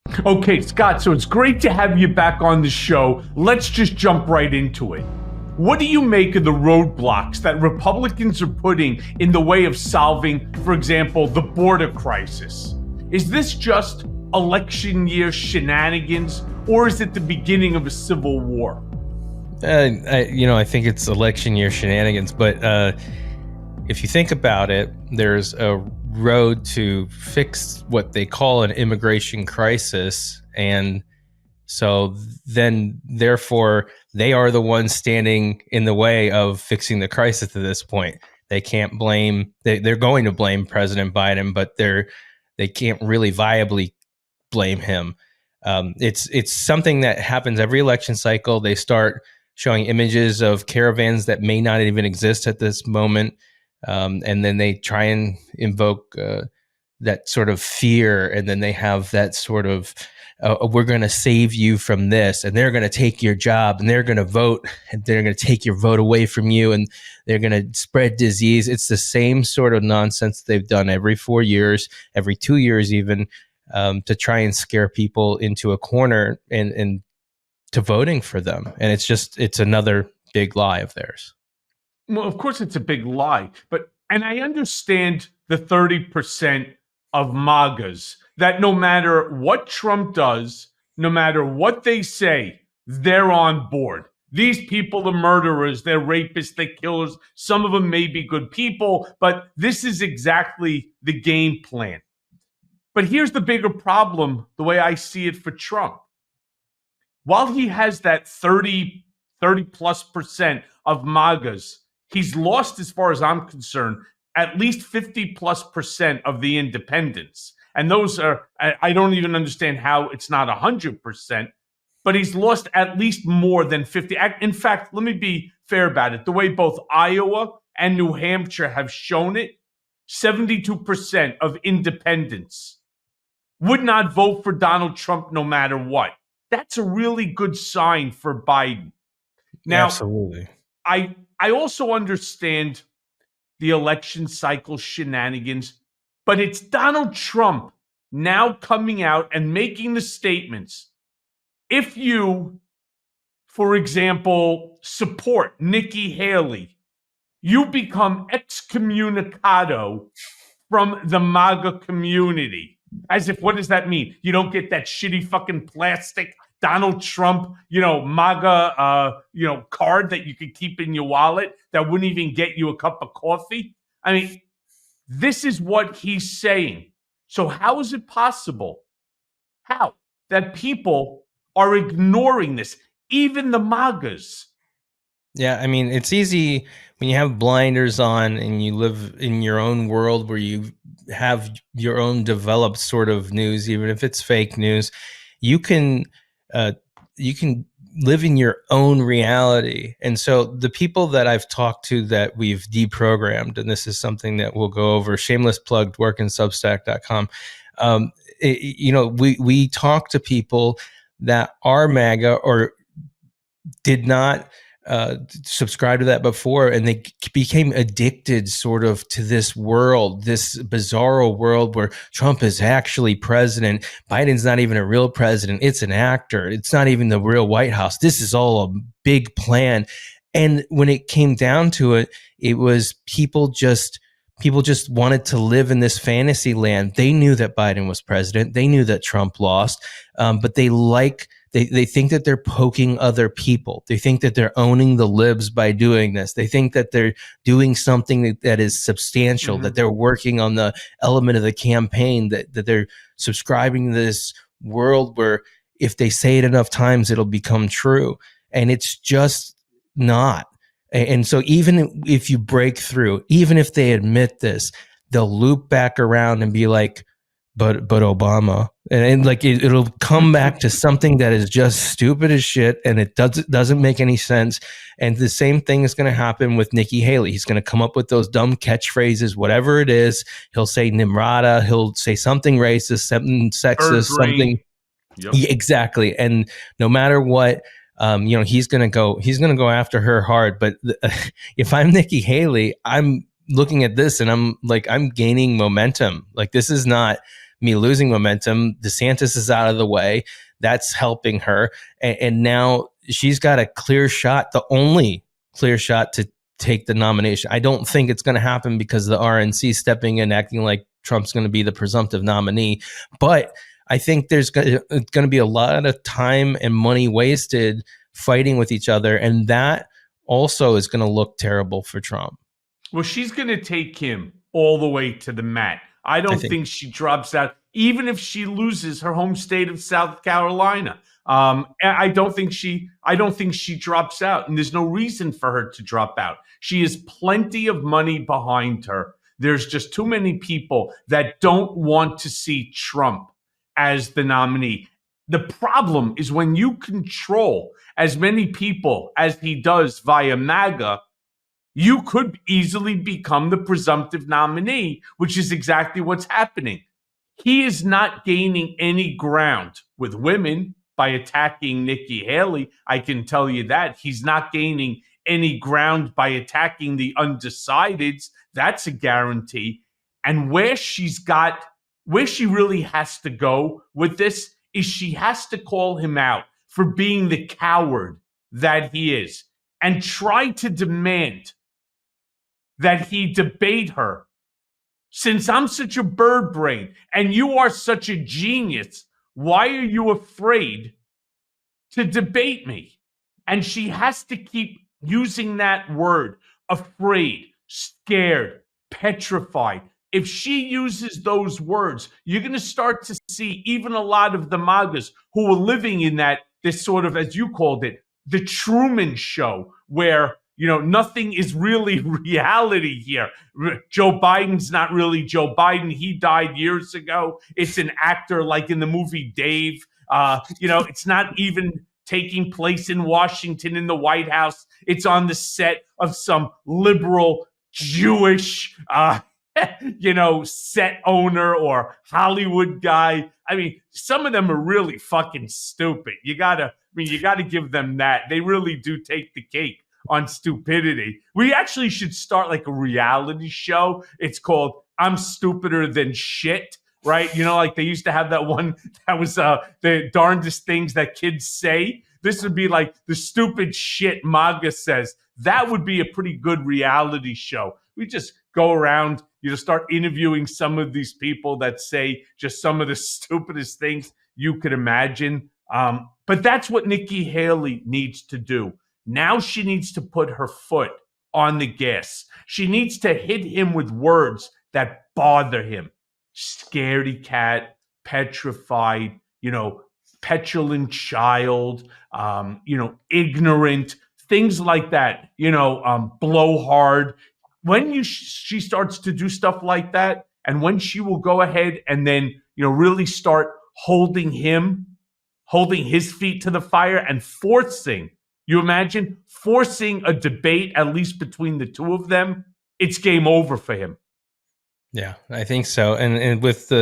Okay, Scott, so it's great to have you back on the show. Let's just jump right into it. What do you make of the roadblocks that Republicans are putting in the way of solving, for example, the border crisis? Is this just election year shenanigans, or is it the beginning of a civil war? I think it's election year shenanigans, but if you think about it, there's a road to fix what they call an immigration crisis. And so then, therefore, they are the ones standing in the way of fixing the crisis at this point. They can't blame, they're going to blame President Biden, but they can't really viably blame him. It's something that happens every election cycle. They start showing images of caravans that may not even exist at this moment. And then they try and invoke that sort of fear. And then they have that sort of, we're going to save you from this, and they're going to take your job, and they're going to vote, and they're going to take your vote away from you, and they're going to spread disease. It's the same sort of nonsense they've done every 4 years, every 2 years even, to try and scare people into a corner and to voting for them. And it's another big lie of theirs. Well, of course it's a big lie, and I understand the 30% of MAGAs that no matter what Trump does, no matter what they say, they're on board. These people are murderers, they're rapists, they're killers. Some of them may be good people, but this is exactly the game plan. But here's the bigger problem, the way I see it for Trump. While he has that 30 plus percent of MAGAs, he's lost, as far as I'm concerned, at least 50 plus percent of the independents. And those are, I don't even understand how it's not 100%, but he's lost at least more than 50. In fact, let me be fair about it. The way both Iowa and New Hampshire have shown it, 72% of independents would not vote for Donald Trump no matter what. That's a really good sign for Biden. Now, absolutely. I also understand the election cycle shenanigans, but it's Donald Trump now coming out and making the statements. If you, for example, support Nikki Haley, you become excommunicado from the MAGA community. As if, what does that mean? You don't get that shitty fucking plastic Donald Trump, MAGA, card that you could keep in your wallet that wouldn't even get you a cup of coffee. I mean, this is what he's saying. So how is it possible? How? That people are ignoring this, even the MAGAs. Yeah, I mean, it's easy when you have blinders on and you live in your own world where you have your own developed sort of news, even if it's fake news. You can live in your own reality. And so the people that I've talked to that we've deprogrammed, and this is something that we'll go over, shameless plug, dworkinsubstack.com. We talk to people that are MAGA or did not subscribe to that before, and they became addicted sort of to this world, this bizarro world where Trump is actually president. Biden's not even a real president. It's an actor. It's not even the real White House. This is all a big plan. And when it came down to it, it was people just wanted to live in this fantasy land. They knew that Biden was president. They knew that Trump lost, but they think that they're poking other people. They think that they're owning the libs by doing this. They think that they're doing something that is substantial, that they're working on the element of the campaign, that they're subscribing to this world where if they say it enough times, it'll become true. And it's just not. And so even if you break through, even if they admit this, they'll loop back around and be like, but Obama, and like it'll come back to something that is just stupid as shit, and it doesn't make any sense. And the same thing is going to happen with Nikki Haley. He's going to come up with those dumb catchphrases, whatever it is. He'll say Nimrata. He'll say something racist, something sexist, something. Yep. Yeah, exactly. And no matter what, he's going to go after her hard. But if I'm Nikki Haley, I'm looking at this and I'm like, I'm gaining momentum. Like, this is not me losing momentum. DeSantis is out of the way. That's helping her. And now she's got a clear shot, the only clear shot to take the nomination. I don't think it's going to happen because of the RNC stepping in, acting like Trump's going to be the presumptive nominee. But I think there's going to be a lot of time and money wasted fighting with each other. And that also is going to look terrible for Trump. Well, she's going to take him all the way to the mat. I don't think she drops out, even if she loses her home state of South Carolina. I don't think she drops out, and there's no reason for her to drop out. She has plenty of money behind her. There's just too many people that don't want to see Trump as the nominee. The problem is when you control as many people as he does via MAGA, you could easily become the presumptive nominee, which is exactly what's happening. He is not gaining any ground with women by attacking Nikki Haley. I can tell you that. He's not gaining any ground by attacking the undecideds. That's a guarantee. And where she really has to go with this is she has to call him out for being the coward that he is and try to demand that he debate her. Since I'm such a bird brain and you are such a genius, why are you afraid to debate me? And she has to keep using that word, afraid, scared, petrified. If she uses those words, you're going to start to see even a lot of the MAGAs who are living in this sort of, as you called it, the Truman Show, where nothing is really reality here. Joe Biden's not really Joe Biden. He died years ago. It's an actor like in the movie Dave. It's not even taking place in Washington in the White House. It's on the set of some liberal Jewish, set owner or Hollywood guy. I mean, some of them are really fucking stupid. You gotta give them that. They really do take the cake on stupidity. We actually should start like a reality show. It's called I'm Stupider Than Shit, right? Like they used to have that one that was the darndest things that kids say. This would be like the stupid shit MAGA says. That would be a pretty good reality show. We just go around, start interviewing some of these people that say just some of the stupidest things you could imagine. But that's what Nikki Haley needs to do. Now she needs to put her foot on the gas. She needs to hit him with words that bother him. Scaredy cat, petrified, petulant child, ignorant, things like that, blowhard. When she starts to do stuff like that, and when she will go ahead and then, really start holding his feet to the fire and forcing a debate, at least between the two of them, it's game over for him. Yeah, I think so. And with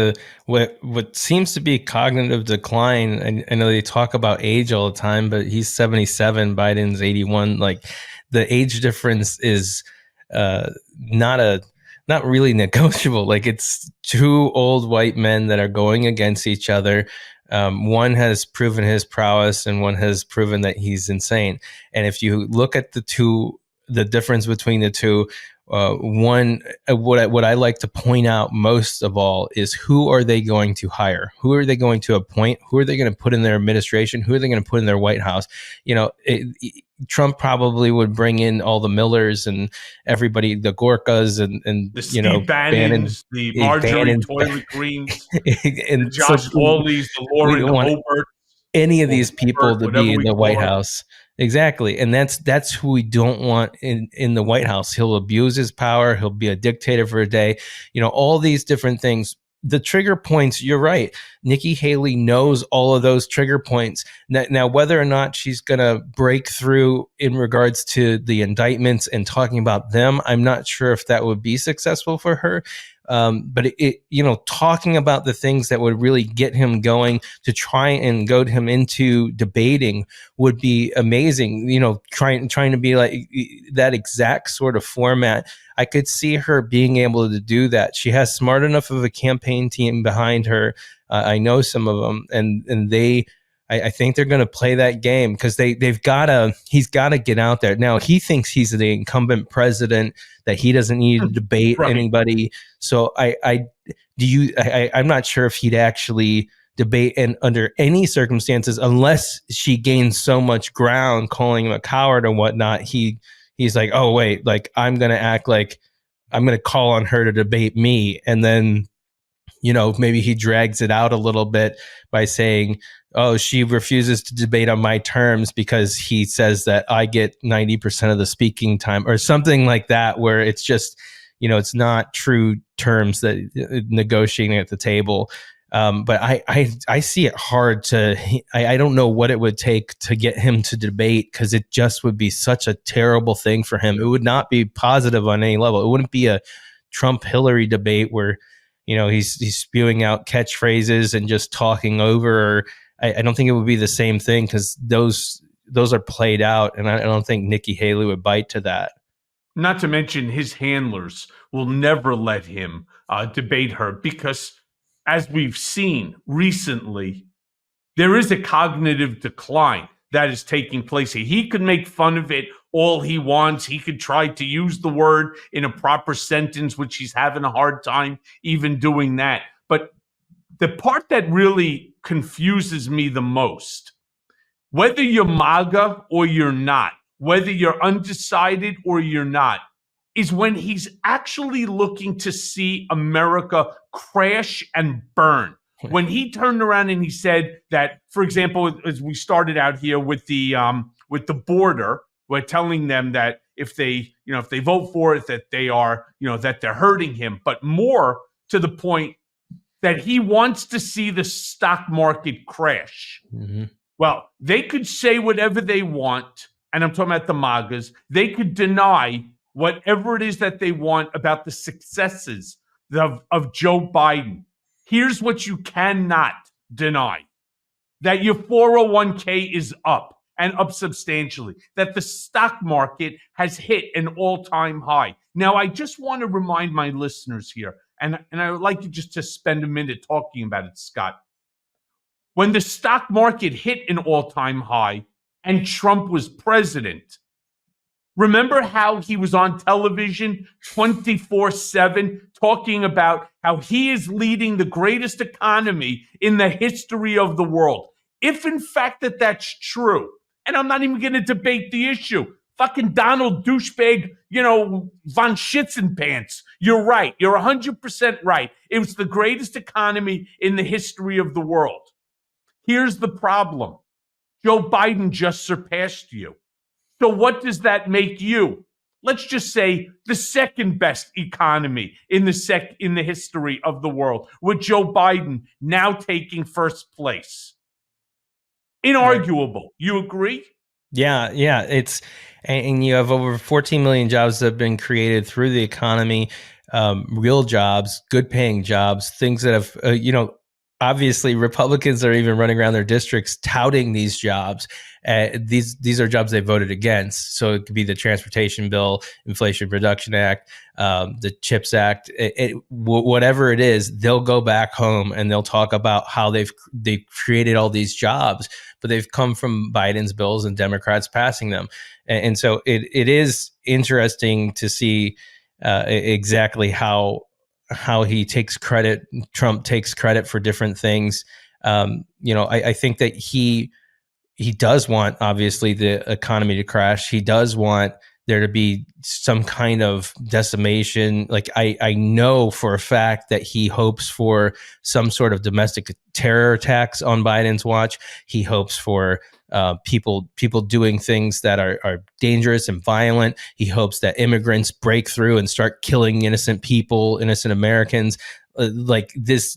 what seems to be cognitive decline, I know they talk about age all the time, but he's 77, Biden's 81. Like the age difference is not really negotiable. Like it's two old white men that are going against each other. One has proven his prowess and one has proven that he's insane. And if you look at the difference between the two, what I like to point out most of all is who are they going to hire? Who are they going to appoint? Who are they going to put in their administration? Who are they going to put in their White House? Trump probably would bring in all the Millers and everybody, the Gorkas and the Steve Bannons, the Marjorie Toilet Greens, and Josh Hawley's, the Lauren Hobart. Any of these people to be in the White House. Exactly. And that's who we don't want in the White House. He'll abuse his power. He'll be a dictator for a day. All these different things. The trigger points, you're right. Nikki Haley knows all of those trigger points. Now, whether or not she's going to break through in regards to the indictments and talking about them, I'm not sure if that would be successful for her. But talking about the things that would really get him going to try and goad him into debating would be amazing. Trying to be like that exact sort of format. I could see her being able to do that. She has smart enough of a campaign team behind her. I know some of them, and I think they're going to play that game because he's got to get out there. Now he thinks he's the incumbent president, that he doesn't need to debate anybody. So I'm not sure if he'd actually debate and under any circumstances, unless she gains so much ground calling him a coward and whatnot. He's like, oh wait, like I'm going to act like I'm going to call on her to debate me. And then, maybe he drags it out a little bit by saying, oh, she refuses to debate on my terms because he says that I get 90% of the speaking time or something like that, where it's just, it's not true terms that negotiating at the table. But I see it hard I don't know what it would take to get him to debate, because it just would be such a terrible thing for him. It would not be positive on any level. It wouldn't be a Trump-Hillary debate where, he's spewing out catchphrases and just talking over. I don't think it would be the same thing, because those are played out, and I don't think Nikki Haley would bite to that. Not to mention his handlers will never let him debate her, because as we've seen recently, there is a cognitive decline that is taking place here. He could make fun of it all he wants. He could try to use the word in a proper sentence, which he's having a hard time even doing that. But the part that really confuses me the most, whether you're MAGA or you're not, whether you're undecided or you're not, is when he's actually looking to see America crash and burn. When he turned around and he said that, for example, as we started out here with the border, we're telling them that if they vote for it, that they are, that they're hurting him. But more to the point, that he wants to see the stock market crash. Mm-hmm. Well, they could say whatever they want, and I'm talking about the MAGAs. They could deny whatever it is that they want about the successes of Joe Biden. Here's what you cannot deny: that your 401k is up, and up substantially, that the stock market has hit an all-time high. Now, I just want to remind my listeners here, and I would like you just to spend a minute talking about it, Scott. When the stock market hit an all-time high and Trump was president, remember how he was on television 24/7 talking about how he is leading the greatest economy in the history of the world? If in fact that's true, and I'm not even going to debate the issue, fucking Donald douchebag, von Schitzenpants, you're right. You're 100% right. It was the greatest economy in the history of the world. Here's the problem. Joe Biden just surpassed you. So what does that make you? Let's just say the second best economy in the history of the world, with Joe Biden now taking first place. Inarguable. You agree? Yeah. It's, and you have over 14 million jobs that have been created through the economy, real jobs, good paying jobs, things that have, obviously Republicans are even running around their districts touting these jobs. These are jobs they voted against. So it could be the transportation bill, Inflation Reduction Act, the CHIPS Act, whatever it is, they'll go back home and they'll talk about how they've created all these jobs, but they've come from Biden's bills and Democrats passing them. And so it is interesting to see exactly how he takes credit. Trump takes credit for different things. I think that he does want, obviously, the economy to crash. He does want there to be some kind of decimation. Like I know for a fact that he hopes for some sort of domestic terror attacks on Biden's watch. He hopes for people doing things that are dangerous and violent. He hopes that immigrants break through and start killing innocent people, innocent Americans. Like this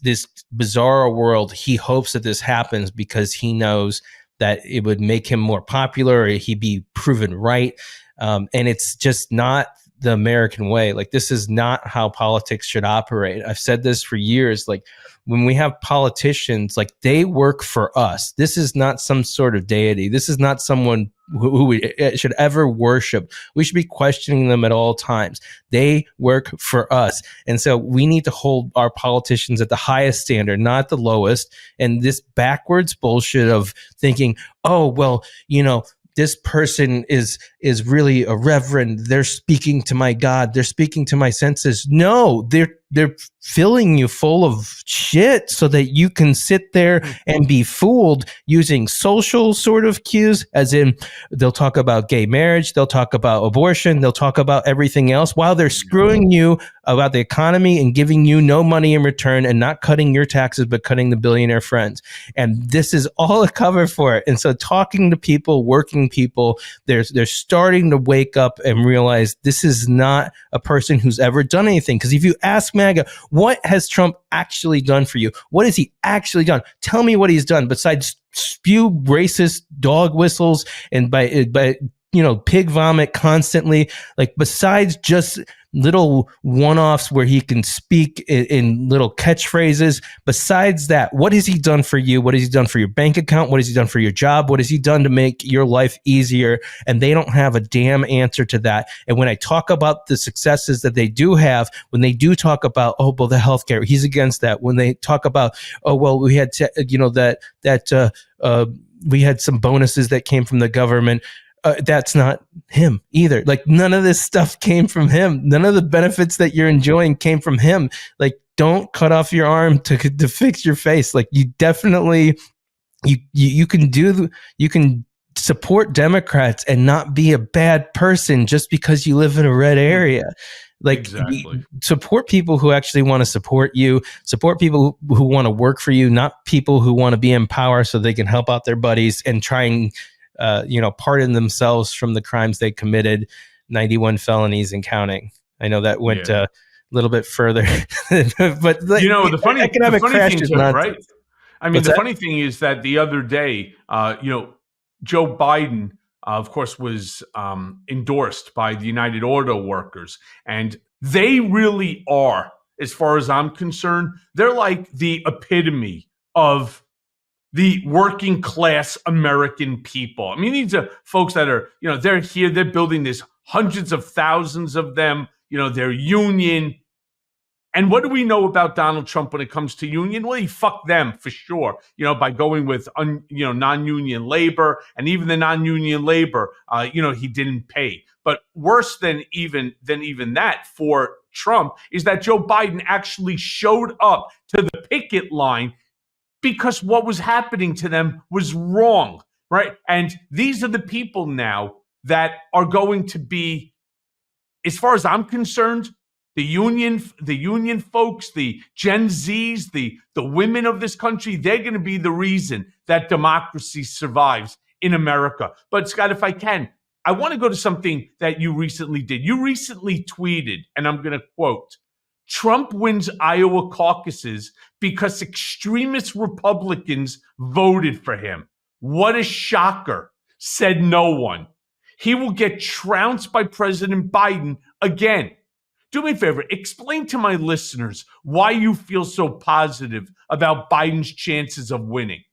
bizarre world. He hopes that this happens because he knows that it would make him more popular, or he'd be proven right. And it's just not the American way. Like, this is not how politics should operate. I've said this for years. Like, when we have politicians, like, they work for us. This is not some sort of deity. This is not someone who we should ever worship. We should be questioning them at all times. They work for us. And so we need to hold our politicians at the highest standard, not the lowest. And this backwards bullshit of thinking, oh, well, this person is really a reverend. They're speaking to my God. They're speaking to my senses. No, they're filling you full of shit so that you can sit there and be fooled using social sort of cues, as in they'll talk about gay marriage, they'll talk about abortion, they'll talk about everything else while they're screwing you about the economy and giving you no money in return and not cutting your taxes, but cutting the billionaire friends. And this is all a cover for it. And so talking to people, working people, they're starting to wake up and realize this is not a person who's ever done anything. Because if you ask MAGA, what has Trump actually done for you? What has he actually done? Tell me what he's done besides spew racist dog whistles and by pig vomit constantly. Like, besides just little one-offs where he can speak in little catchphrases, besides that, what has he done for you? What has he done for your bank account? What has he done for your job? What has he done to make your life easier? And they don't have a damn answer to that. And when I talk about the successes that they do have, when they do talk about, oh, well, the healthcare, he's against that. When they talk about, oh, well, we had we had some bonuses that came from the government. That's not him either. Like, none of this stuff came from him. None of the benefits that you're enjoying came from him. Like, don't cut off your arm to fix your face. Like, you definitely, you can support Democrats and not be a bad person just because you live in a red area. Like, exactly. Support people who actually want to support you, support people who want to work for you, not people who want to be in power so they can help out their buddies and try and pardon themselves from the crimes they committed, 91 felonies and counting. I know that went a little bit further, but the funny thing too, right? I mean, funny thing is that the other day, Joe Biden, of course, was endorsed by the United Auto Workers, and they really are, as far as I'm concerned, they're like the epitome of the working class American people. I mean, these are folks that are, they're here, they're building this, hundreds of thousands of them, they're union. And what do we know about Donald Trump when it comes to union? Well, he fucked them for sure, by going with, non-union labor, and even the non-union labor, he didn't pay. But worse than even that for Trump is that Joe Biden actually showed up to the picket line because what was happening to them was wrong, right? And these are the people now that are going to be, as far as I'm concerned, the union folks, the Gen Zs, the women of this country, they're going to be the reason that democracy survives in America. But Scott, if I can, I want to go to something that you recently did. You recently tweeted, and I'm going to quote, "Trump wins Iowa caucuses because extremist Republicans voted for him. What a shocker," said no one. "He will get trounced by President Biden again." Do me a favor, explain to my listeners why you feel so positive about Biden's chances of winning.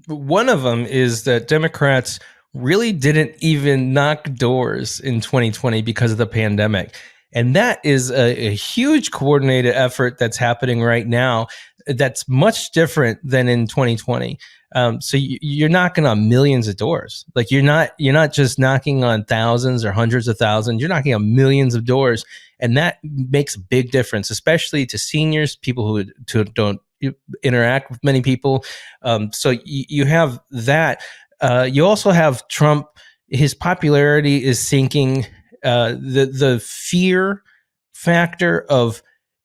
One of them is that Democrats really didn't even knock doors in 2020 because of the pandemic. And that is a huge coordinated effort that's happening right now that's much different than in 2020. So you're knocking on millions of doors. Like, you're not just knocking on thousands or hundreds of thousands. You're knocking on millions of doors. And that makes a big difference, especially to seniors, people who don't interact with many people. So you have that. You also have Trump. His popularity is sinking. The fear factor of,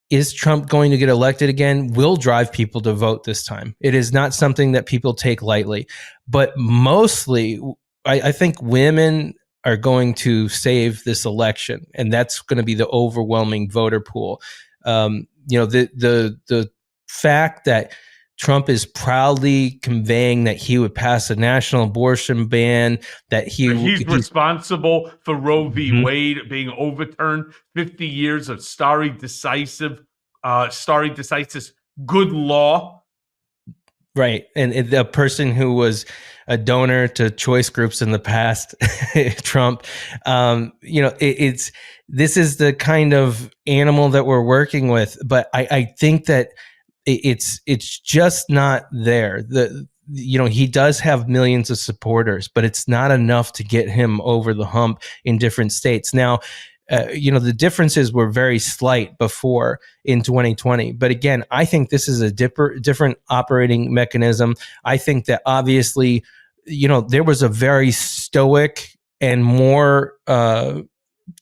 is Trump going to get elected again, will drive people to vote this time. It is not something that people take lightly. But mostly, I think women are going to save this election, and that's going to be the overwhelming voter pool. The fact that Trump is proudly conveying that he would pass a national abortion ban, that He's responsible for Roe v. Mhm. Wade being overturned, 50 years of stare decisis, good law. Right. And the person who was a donor to choice groups in the past, Trump, this is the kind of animal that we're working with. But I think that it's just not there. He does have millions of supporters, but it's not enough to get him over the hump in different states. Now, the differences were very slight before in 2020. But again, I think this is a different operating mechanism. I think that obviously, there was a very stoic and more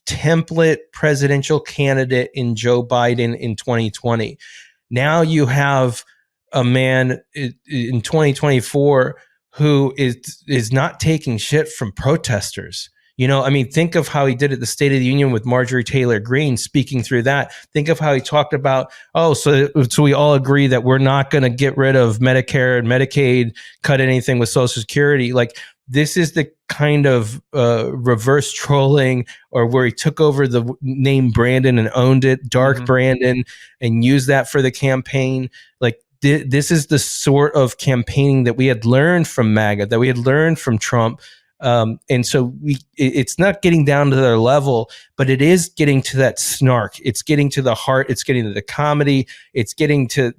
template presidential candidate in Joe Biden in 2020. Now you have a man in 2024 who is not taking shit from protesters. Think of how he did at the State of the Union with Marjorie Taylor Greene, speaking through that. Think of how he talked about, so we all agree that we're not going to get rid of Medicare and Medicaid, cut anything with Social Security. Like, this is the kind of reverse trolling, or where he took over the name Brandon and owned it, Dark Brandon, and used that for the campaign. Like, this is the sort of campaigning that we had learned from MAGA, that we had learned from Trump. And so it's not getting down to their level, but it is getting to that snark. It's getting to the heart. It's getting to the comedy. It's getting to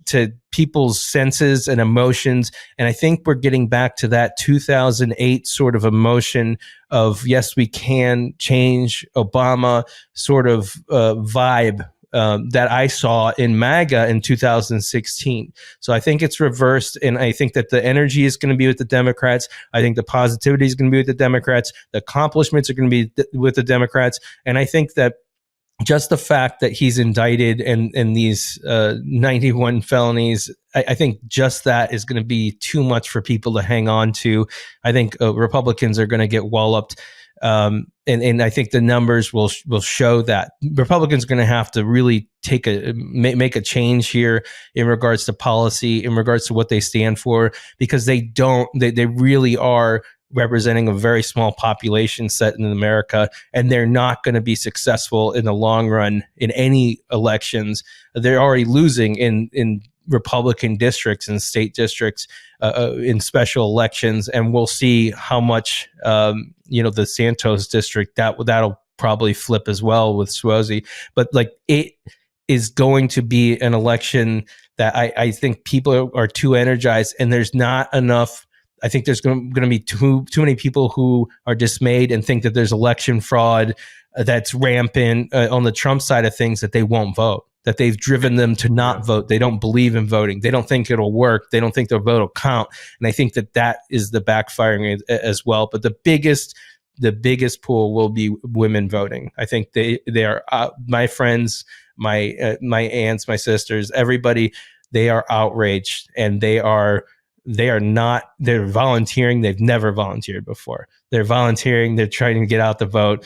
people's senses and emotions. And I think we're getting back to that 2008 sort of emotion of, yes, we can change Obama sort of vibe that I saw in MAGA in 2016. So I think it's reversed, and I think that the energy is going to be with the Democrats. I think the positivity is going to be with the Democrats. The accomplishments are going to be with the Democrats. And I think that just the fact that he's indicted in these 91 felonies, I think just that is going to be too much for people to hang on to. I think Republicans are going to get walloped. And I think the numbers will show that Republicans are going to have to really make a change here in regards to policy, in regards to what they stand for, because they really are representing a very small population set in America, and they're not going to be successful in the long run in any elections. They're already losing in Republican districts and state districts in special elections, and we'll see how much the Santos district that'll probably flip as well with Suozzi. But like, it is going to be an election that I think people are too energized, and there's not enough. I think there's going to be too many people who are dismayed and think that there's election fraud that's rampant on the Trump side of things, that they won't vote, that they've driven them to not vote. They don't believe in voting. They don't think it'll work. They don't think their vote will count. And I think that is the backfiring as well. But the biggest pool will be women voting. I think they are my friends, my aunts, my sisters, everybody. They are outraged, and they're volunteering. They've never volunteered before. They're volunteering. They're trying to get out the vote.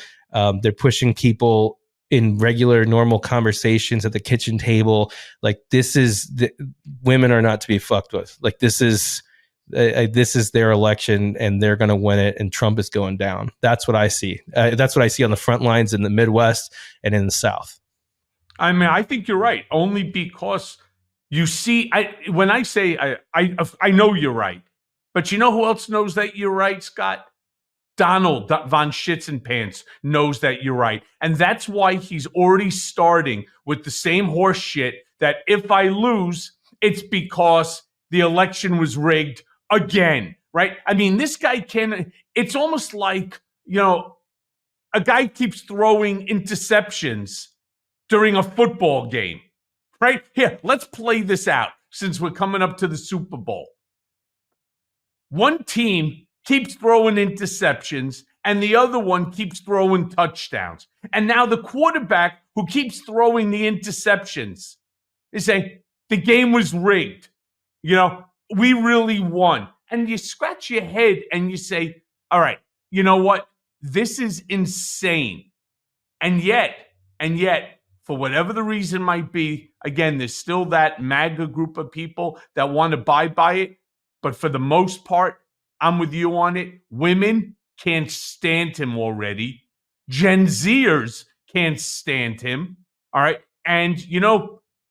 They're pushing people in regular, normal conversations at the kitchen table. Like, women are not to be fucked with. Like, this is their election, and they're going to win it, and Trump is going down. That's what I see. That's what I see on the front lines in the Midwest and in the South. I mean, I think you're right, only because you see, when I say I know you're right, but you know who else knows that you're right, Scott? Donald von Schitzenpants knows that you're right. And that's why he's already starting with the same horse shit that if I lose, it's because the election was rigged again, right? I mean, this guy it's almost like, a guy keeps throwing interceptions during a football game, right? Here, let's play this out since we're coming up to the Super Bowl. One team keeps throwing interceptions, and the other one keeps throwing touchdowns. And now the quarterback who keeps throwing the interceptions is saying, the game was rigged. We really won. And you scratch your head and you say, all right, you know what? This is insane. And yet, for whatever the reason might be. Again, there's still that MAGA group of people that want to abide by it. But for the most part, I'm with you on it. Women can't stand him already. Gen Zers can't stand him. All right. And,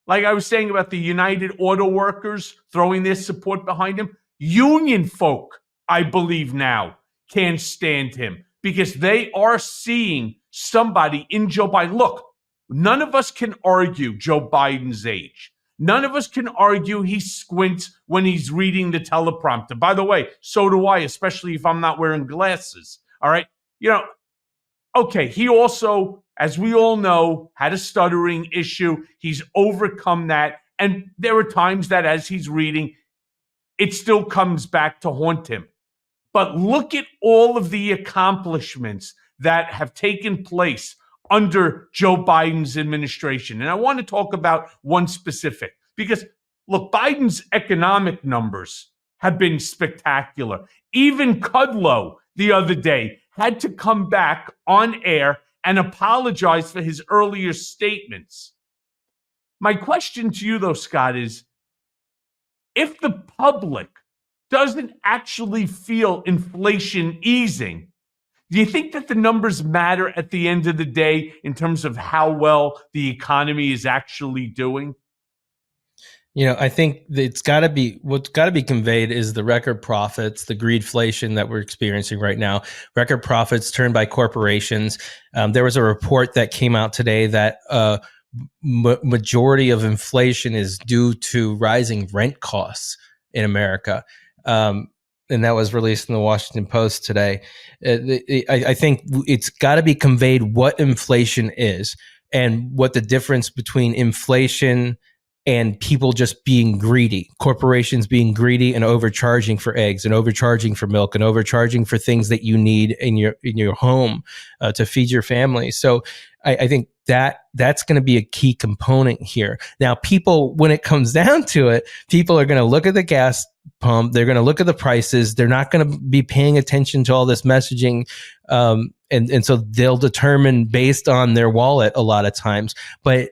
like I was saying about the United Auto Workers throwing their support behind him, union folk, I believe now, can't stand him because they are seeing somebody in Joe Biden. Look, none of us can argue Joe Biden's age. None of us can argue he squints when he's reading the teleprompter. By the way, so do I, especially if I'm not wearing glasses. All right. Okay, he also, as we all know, had a stuttering issue. He's overcome that. And there are times that as he's reading, it still comes back to haunt him. But look at all of the accomplishments that have taken place under Joe Biden's administration. And I want to talk about one specific because, look, Biden's economic numbers have been spectacular. Even Kudlow the other day had to come back on air and apologize for his earlier statements. My question to you, though, Scott, is if the public doesn't actually feel inflation easing, do you think that the numbers matter at the end of the day in terms of how well the economy is actually doing? I think what's got to be conveyed is the record profits, the greedflation that we're experiencing right now, record profits turned by corporations. There was a report that came out today that majority of inflation is due to rising rent costs in America. And that was released in the Washington Post today. I think it's got to be conveyed what inflation is and what the difference between inflation and people just being greedy, corporations being greedy and overcharging for eggs and overcharging for milk and overcharging for things that you need in your home to feed your family. So I think that's going to be a key component here. Now, people, when it comes down to it, people are going to look at the gas pump. They're going to look at the prices. They're not going to be paying attention to all this messaging. And so they'll determine based on their wallet a lot of times. But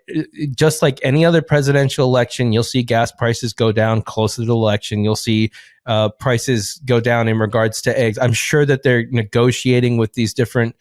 just like any other presidential election, you'll see gas prices go down closer to the election. You'll see prices go down in regards to eggs. I'm sure that they're negotiating with these different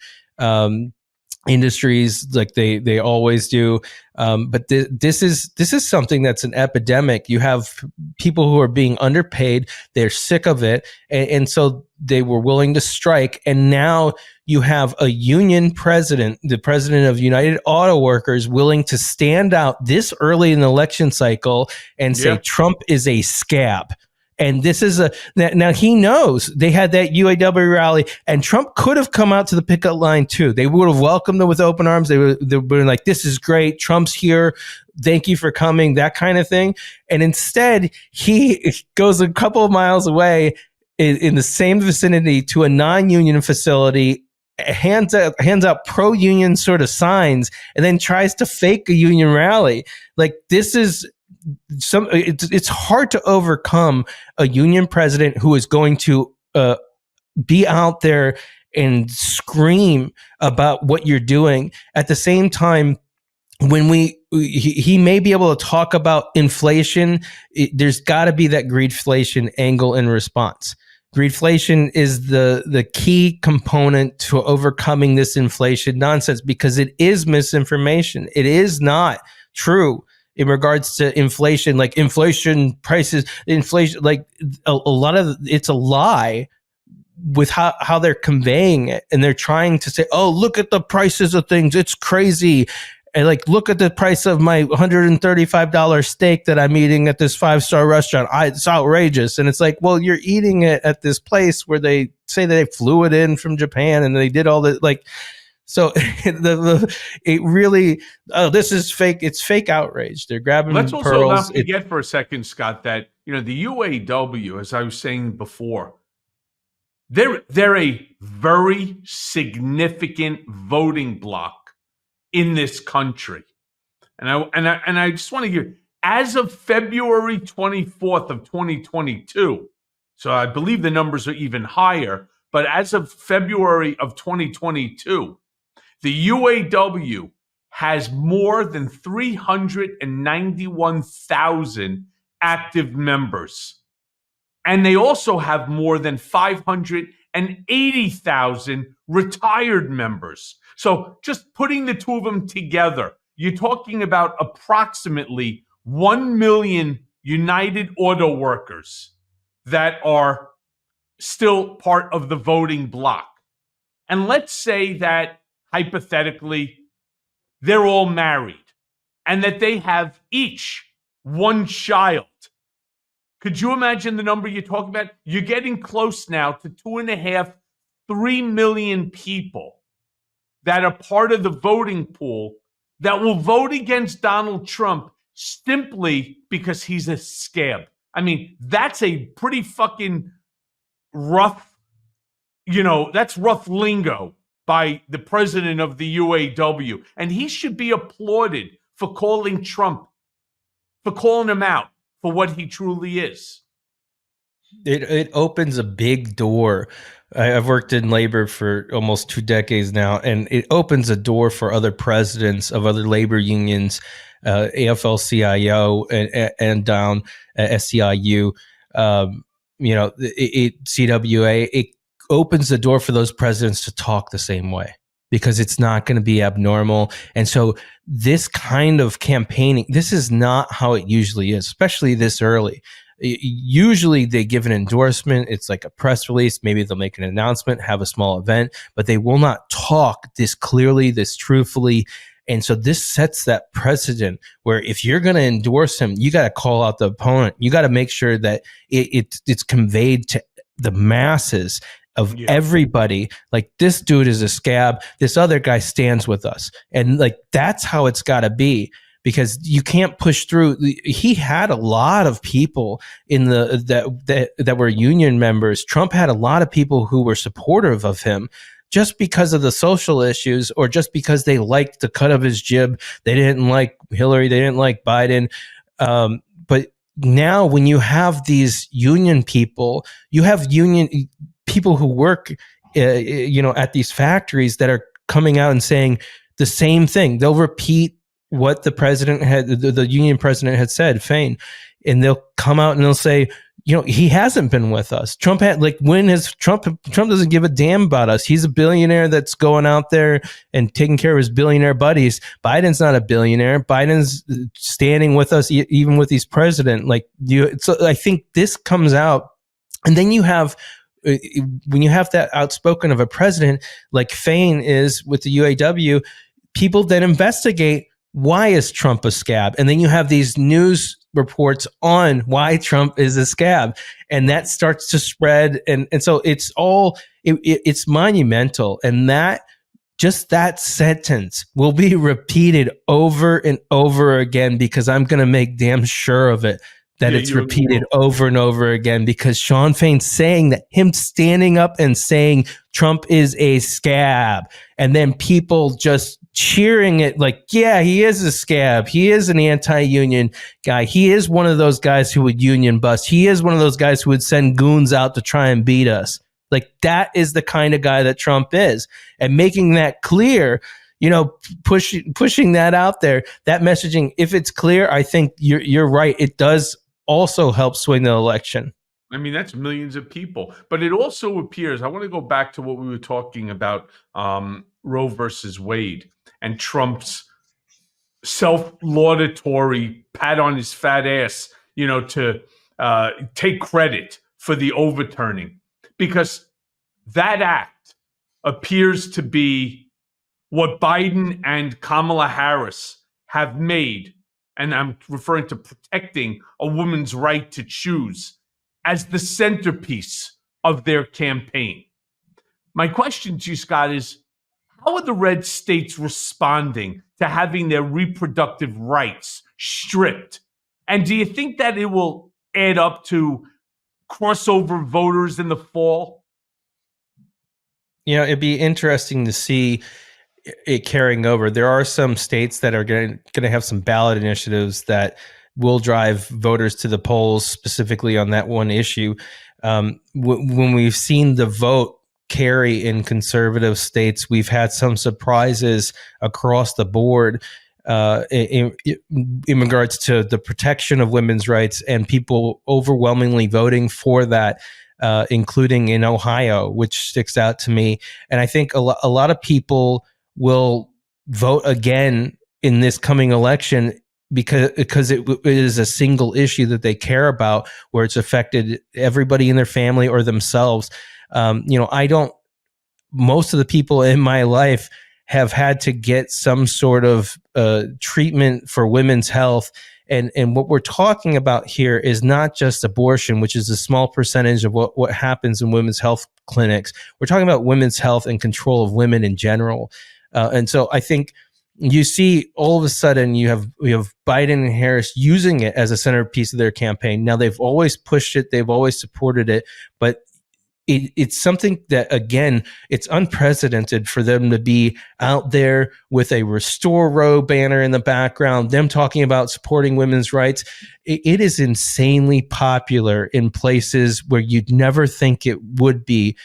industries like they always do. But this is something that's an epidemic. You have people who are being underpaid. They're sick of it. And so they were willing to strike. And now you have a union president, the president of United Auto Workers, willing to stand out this early in the election cycle and say Trump is a scab. And this is now he knows they had that UAW rally and Trump could have come out to the pickup line too. They would have welcomed him with open arms. They would have been like, this is great. Trump's here. Thank you for coming, that kind of thing. And instead he goes a couple of miles away in the same vicinity to a non-union facility, hands out pro-union sort of signs, and then tries to fake a union rally. Like this is, it's hard to overcome a union president who is going to be out there and scream about what you're doing. At the same time, when he may be able to talk about inflation, there's got to be that greedflation angle in response. Greedflation is the key component to overcoming this inflation nonsense because it is misinformation. It is not true in regards to inflation, like inflation prices, inflation, like a lot of it's a lie with how they're conveying it. And they're trying to say, oh, look at the prices of things. It's crazy. And like, look at the price of my $135 steak that I'm eating at this 5-star restaurant. It's outrageous. And it's like, well, you're eating it at this place where they say that they flew it in from Japan and they did all the like. So it really, this is fake. It's fake outrage. They're grabbing Let's pearls. also not forget for a second, Scott, that the UAW, as I was saying before, they're a very significant voting bloc in this country, and I just want to hear, as of February 24th of 2022, so I believe the numbers are even higher, but as of February of 2022. The UAW has more than 391,000 active members. And they also have more than 580,000 retired members. So just putting the two of them together, you're talking about approximately 1 million United Auto Workers that are still part of the voting bloc. And let's say that hypothetically, they're all married and that they have each one child. Could you imagine the number you're talking about? You're getting close now to 2.5, 3 million people that are part of the voting pool that will vote against Donald Trump simply because he's a scab. I mean, that's a pretty fucking rough, that's rough lingo by the president of the UAW. And he should be applauded for calling Trump, for calling him out for what he truly is. It opens a big door. I've worked in labor for almost 2 decades now, and it opens a door for other presidents of other labor unions, AFL-CIO and down SEIU, CWA. It opens the door for those presidents to talk the same way because it's not going to be abnormal. And so this kind of campaigning, this is not how it usually is, especially this early. Usually they give an endorsement. It's like a press release. Maybe they'll make an announcement, have a small event, but they will not talk this clearly, this truthfully. And so this sets that precedent where if you're going to endorse him, you got to call out the opponent. You got to make sure that it's conveyed to the masses of everybody. Like, this dude is a scab. This other guy stands with us. And like, that's how it's got to be. Because you can't push through. He had a lot of people in that were union members. Trump had a lot of people who were supportive of him just because of the social issues, or just because they liked the cut of his jib. They didn't like Hillary. They didn't like Biden. But now, when you have these union people, you have union people who work, at these factories that are coming out and saying the same thing. They'll repeat what the president had, the union president had said, Fain, and they'll come out and they'll say, he hasn't been with us. Trump doesn't give a damn about us. He's a billionaire that's going out there and taking care of his billionaire buddies. Biden's not a billionaire. Biden's standing with us, even with his president. So I think this comes out, and then you have, when you have that outspoken of a president like Fain is with the UAW, people that investigate, why is Trump a scab? And then you have these news reports on why Trump is a scab, and that starts to spread. And so it's it's monumental. And that sentence will be repeated over and over again, because I'm going to make damn sure of it, that it's repeated over and over again, because Sean Fain's saying that, him standing up and saying Trump is a scab, and then people just cheering it like, yeah, he is a scab. He is an anti-union guy. He is one of those guys who would union bust. He is one of those guys who would send goons out to try and beat us. Like, that is the kind of guy that Trump is. And making that clear, pushing that out there, that messaging, if it's clear, I think you're right. It does also help swing the election. I mean, that's millions of people. But it also appears, I want to go back to what we were talking about, Roe versus Wade, and Trump's self-laudatory pat on his fat ass, to take credit for the overturning. Because that act appears to be what Biden and Kamala Harris have made, and I'm referring to protecting a woman's right to choose, as the centerpiece of their campaign. My question to you, Scott, is how are the red states responding to having their reproductive rights stripped? And do you think that it will add up to crossover voters in the fall? It'd be interesting to see it carrying over. There are some states that are going to have some ballot initiatives that will drive voters to the polls specifically on that one issue. When we've seen the vote carry in conservative states. We've had some surprises across the board in regards to the protection of women's rights and people overwhelmingly voting for that, including in Ohio, which sticks out to me. And I think a lot of people will vote again in this coming election because it is a single issue that they care about, where it's affected everybody in their family or themselves. Most of the people in my life have had to get some sort of treatment for women's health. And what we're talking about here is not just abortion, which is a small percentage of what happens in women's health clinics. We're talking about women's health and control of women in general. And so I think you see all of a sudden we have Biden and Harris using it as a centerpiece of their campaign. Now, they've always pushed it. They've always supported it. But it's something that, again, it's unprecedented for them to be out there with a Restore Roe banner in the background, them talking about supporting women's rights. It is insanely popular in places where you'd never think it would be,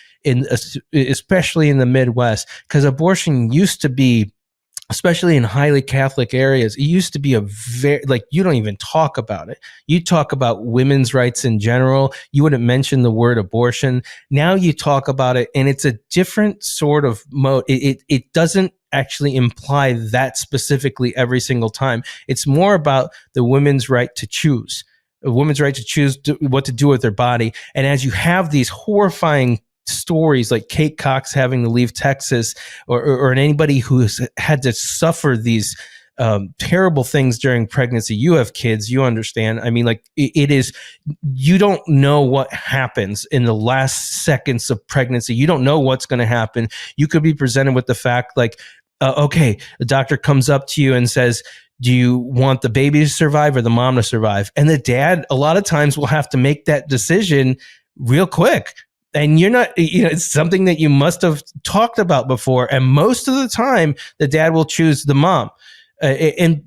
especially in the Midwest, because abortion used to be, especially in highly Catholic areas, it used to be you don't even talk about it. You talk about women's rights in general. You wouldn't mention the word abortion. Now you talk about it, and it's a different sort of mode. It doesn't actually imply that specifically every single time. It's more about the women's right to choose. A woman's right to choose what to do with their body. And as you have these horrifying stories like Kate Cox having to leave Texas, or anybody who's had to suffer these terrible things during pregnancy. You have kids, you understand. I mean, like it is, you don't know what happens in the last seconds of pregnancy. You don't know what's going to happen. You could be presented with the fact like, okay, the doctor comes up to you and says, do you want the baby to survive or the mom to survive? And the dad, a lot of times, will have to make that decision real quick. And you're not, it's something that you must have talked about before. And most of the time, the dad will choose the mom. And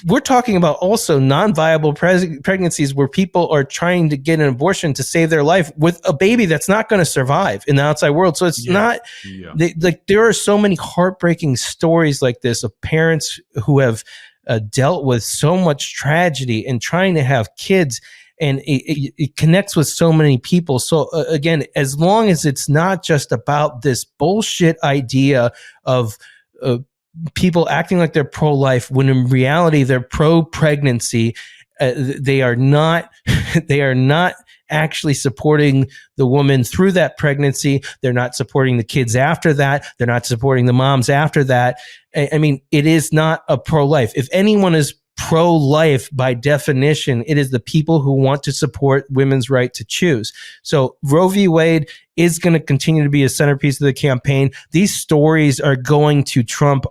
we're talking about also non-viable pregnancies where people are trying to get an abortion to save their life with a baby that's not going to survive in the outside world. So it's not like there are so many heartbreaking stories like this of parents who have dealt with so much tragedy and trying to have kids. And it connects with so many people. So again, as long as it's not just about this bullshit idea of people acting like they're pro-life when in reality they're pro-pregnancy, they are not actually supporting the woman through that pregnancy. They're not supporting the kids after that. They're not supporting the moms after that. I mean, it is not a pro-life. If anyone is pro-life, by definition, it is the people who want to support women's right to choose. So Roe v. Wade is going to continue to be a centerpiece of the campaign. These stories are going to trump,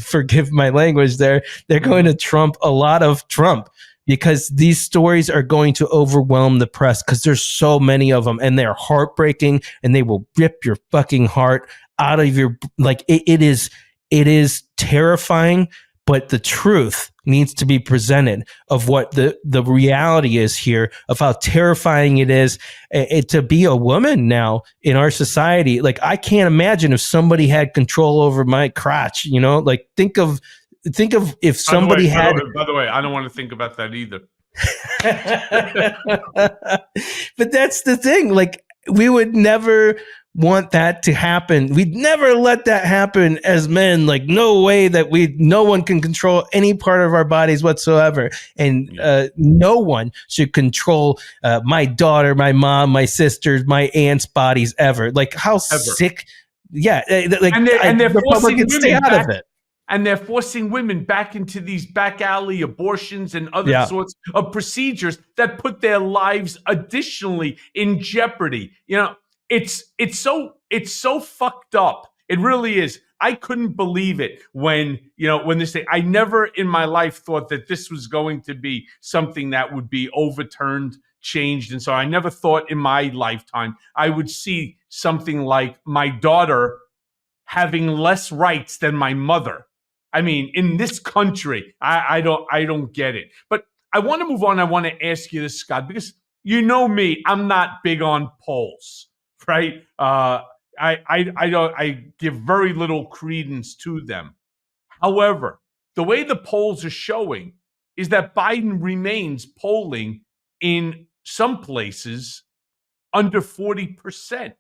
forgive my language there, they're going to trump a lot of Trump, because these stories are going to overwhelm the press because there's so many of them and they're heartbreaking and they will rip your fucking heart out of your, like it is terrifying. But the truth needs to be presented of what the reality is here, of how terrifying it is to be a woman now in our society. Like, I can't imagine if somebody had control over my crotch, like think of if somebody had. By the way, I don't want to think about that either. But that's the thing. Like, we would never want that to happen. We'd never let that happen as men. Like, no way that no one can control any part of our bodies whatsoever. And no one should control my daughter, my mom, my sisters, my aunt's bodies ever. Like, how sick. Yeah. Like, and they're forcing women stay out of it. And they're forcing women back into these back alley abortions and other sorts of procedures that put their lives additionally in jeopardy. It's so fucked up. It really is. I couldn't believe it when this thing. I never in my life thought that this was going to be something that would be overturned, changed. And so I never thought in my lifetime I would see something like my daughter having less rights than my mother. I mean, in this country, I don't get it. But I want to move on. I want to ask you this, Scott, because you know me, I'm not big on polls, right? I give very little credence to them. However, the way the polls are showing is that Biden remains polling in some places under 40%.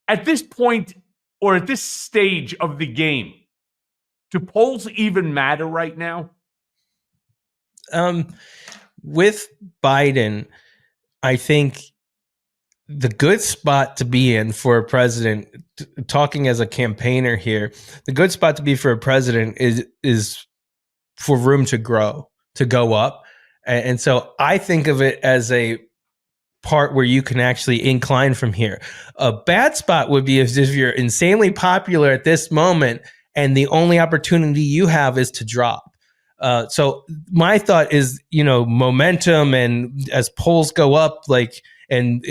At this point, or at this stage of the game, do polls even matter right now? With Biden, I think the good spot to be in for a president, talking as a campaigner here, the good spot to be for a president is for room to grow, to go up. And so I think of it as a part where you can actually incline from here. A bad spot would be if you're insanely popular at this moment and the only opportunity you have is to drop. So my thought is, momentum, and as polls go up, and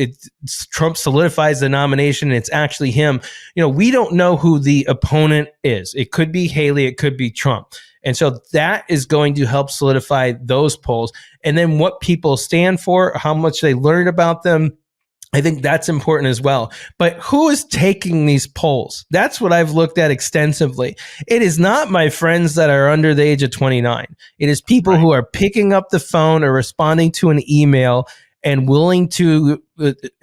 Trump solidifies the nomination, and it's actually him. We don't know who the opponent is. It could be Haley, it could be Trump. And so that is going to help solidify those polls. And then what people stand for, how much they learn about them, I think that's important as well. But who is taking these polls? That's what I've looked at extensively. It is not my friends that are under the age of 29. It is people who are picking up the phone or responding to an email and willing to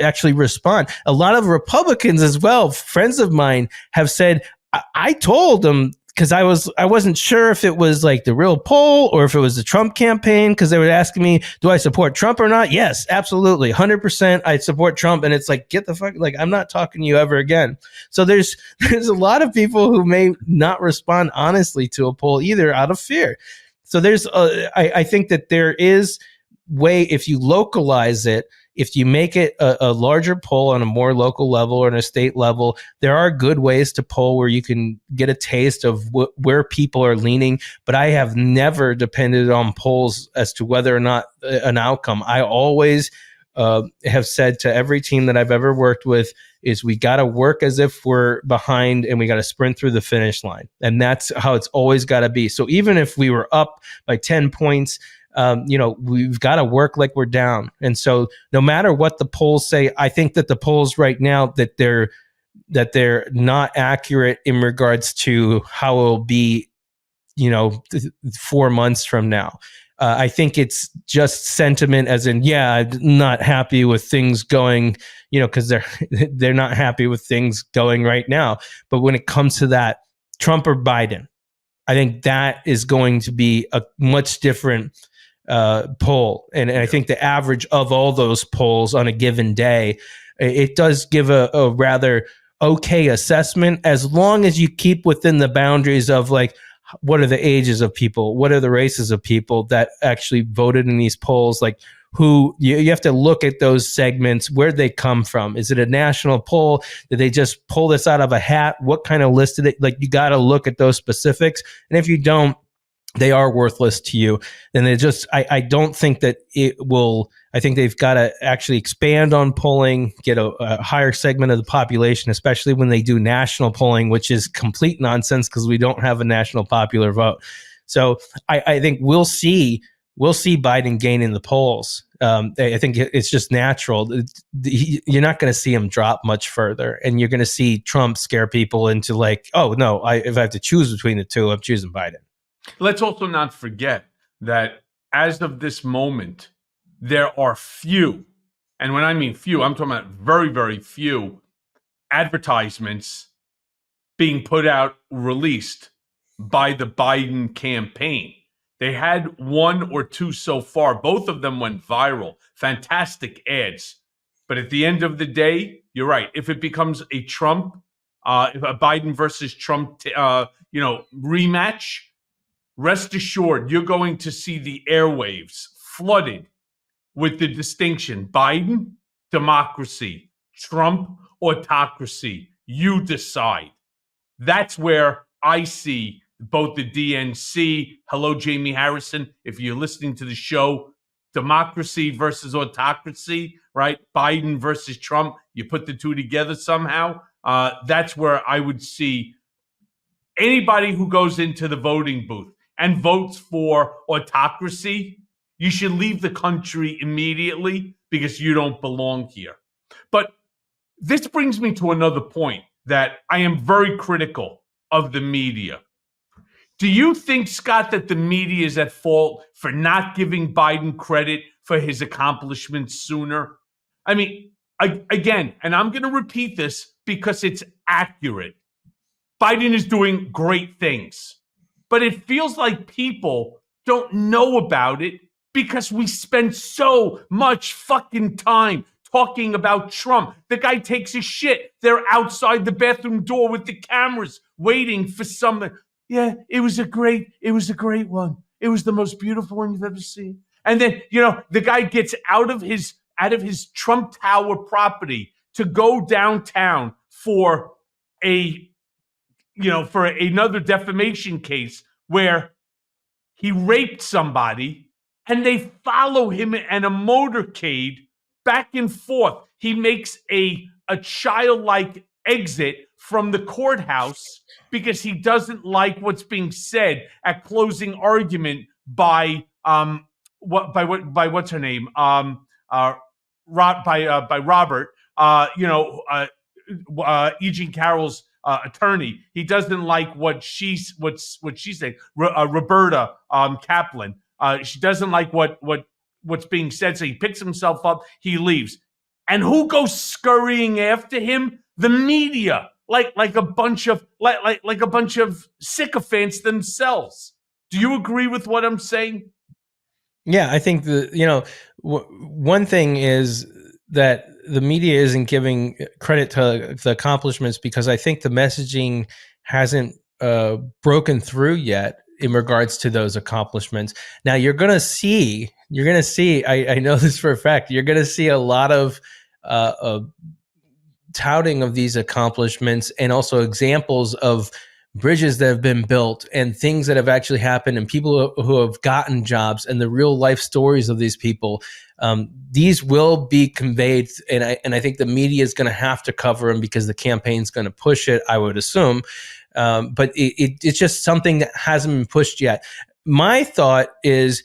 actually respond. A lot of Republicans as well, friends of mine, have said, I told them, because I wasn't sure if it was like the real poll or if it was the Trump campaign, because they were asking me, do I support Trump or not? Yes, absolutely. 100% I support Trump. And it's like, get the fuck, I'm not talking to you ever again. So there's a lot of people who may not respond honestly to a poll either out of fear. So I think that there is way, if you localize it, if you make it a larger poll on a more local level or on a state level, there are good ways to poll where you can get a taste of where people are leaning. But I have never depended on polls as to whether or not an outcome. I always have said to every team that I've ever worked with is we got to work as if we're behind and we got to sprint through the finish line. And that's how it's always got to be. So even if we were up by 10 points, we've got to work like we're down. And so no matter what the polls say, I think that the polls right now, that they're not accurate in regards to how it will be, 4 months from now. I think it's just sentiment as in, I'm not happy with things going, because they're not happy with things going right now. But when it comes to that, Trump or Biden, I think that is going to be a much different poll. And I think the average of all those polls on a given day, it does give a rather okay assessment, as long as you keep within the boundaries of what are the ages of people? What are the races of people that actually voted in these polls? Who you have to look at those segments, where they come from. Is it a national poll? Did they just pull this out of a hat? What kind of list did it? You got to look at those specifics. And if you don't, they are worthless to you. And I don't think that it will. I think they've got to actually expand on polling, get a higher segment of the population, especially when they do national polling, which is complete nonsense because we don't have a national popular vote. So I think we'll see Biden gain in the polls. I think it's just natural. You're not going to see him drop much further, and you're going to see Trump scare people into oh no, if I have to choose between the two, I'm choosing Biden. Let's also not forget that as of this moment, there are few, and when I mean few, I'm talking about very, very few advertisements being put out, released by the Biden campaign. They had one or two so far. Both of them went viral. Fantastic ads. But at the end of the day, you're right. If it becomes a Trump, if a Biden versus Trump, rematch, rest assured, you're going to see the airwaves flooded with the distinction: Biden, democracy; Trump, autocracy. You decide. That's where I see both the DNC. Hello, Jamie Harrison. If you're listening to the show, democracy versus autocracy, right? Biden versus Trump. You put the two together somehow. That's where I would see anybody who goes into the voting booth and votes for autocracy. You should leave the country immediately because you don't belong here. But this brings me to another point that I am very critical of the media. Do you think, Scott, that the media is at fault for not giving Biden credit for his accomplishments sooner? I mean, again, and I'm going to repeat this because it's accurate. Biden is doing great things, but it feels like people don't know about it because we spend so much fucking time talking about Trump. The guy takes his shit. They're outside the bathroom door with the cameras waiting for something. Yeah, it was a great one. It was the most beautiful one you've ever seen. And then, the guy gets out of his Trump Tower property to go downtown for another defamation case where he raped somebody, and they follow him in a motorcade back and forth. He makes a childlike exit from the courthouse because he doesn't like what's being said at closing argument by what's her name by Robert, Eugene Carroll's attorney. He doesn't like what she's saying. Roberta Kaplan. She doesn't like what's being said. So he picks himself up. He leaves. And who goes scurrying after him? The media, like a bunch of sycophants themselves. Do you agree with what I'm saying? Yeah, I think one thing is that the media isn't giving credit to the accomplishments because I think the messaging hasn't broken through yet in regards to those accomplishments. Now you're going to see, I know this for a fact, you're going to see a lot of touting of these accomplishments and also examples of bridges that have been built and things that have actually happened and people who have gotten jobs and the real life stories of these people. These will be conveyed, and I think the media is going to have to cover them because the campaign's going to push it, I would assume. But it's just something that hasn't been pushed yet. My thought is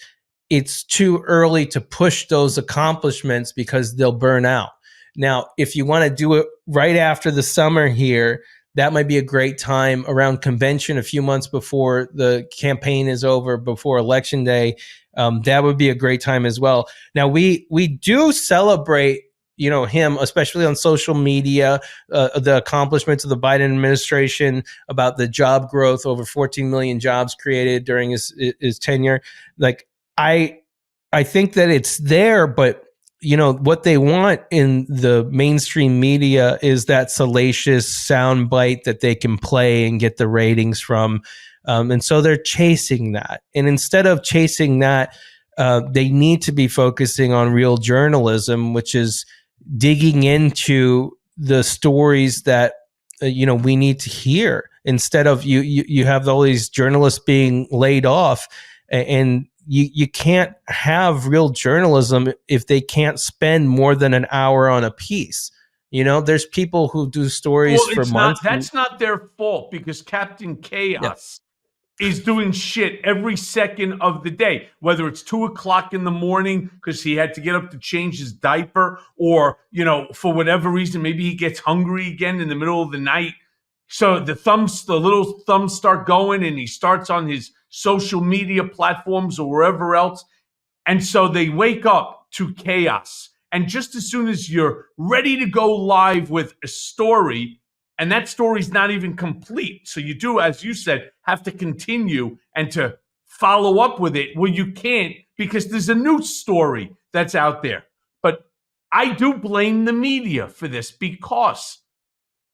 it's too early to push those accomplishments because they'll burn out. Now, if you want to do it right after the summer here, that might be a great time around convention a few months before the campaign is over, before election day. That would be a great time as well. Now, we do celebrate, him, especially on social media, the accomplishments of the Biden administration about the job growth, over 14 million jobs created during his tenure. Like, I think that it's there, but what they want in the mainstream media is that salacious soundbite that they can play and get the ratings from. And so they're chasing that. And instead of chasing that, they need to be focusing on real journalism, which is digging into the stories that, we need to hear. Instead of you have all these journalists being laid off, and you can't have real journalism if they can't spend more than an hour on a piece. There's people who do stories for months. That's not their fault because Captain Chaos is doing shit every second of the day, whether it's 2:00 in the morning because he had to get up to change his diaper, or, for whatever reason, maybe he gets hungry again in the middle of the night. So the little thumbs start going, and he starts on his social media platforms or wherever else. And so they wake up to chaos. And just as soon as you're ready to go live with a story, and that story's not even complete, so you do, as you said, have to continue and to follow up with it. Well, you can't because there's a new story that's out there. But I do blame the media for this, because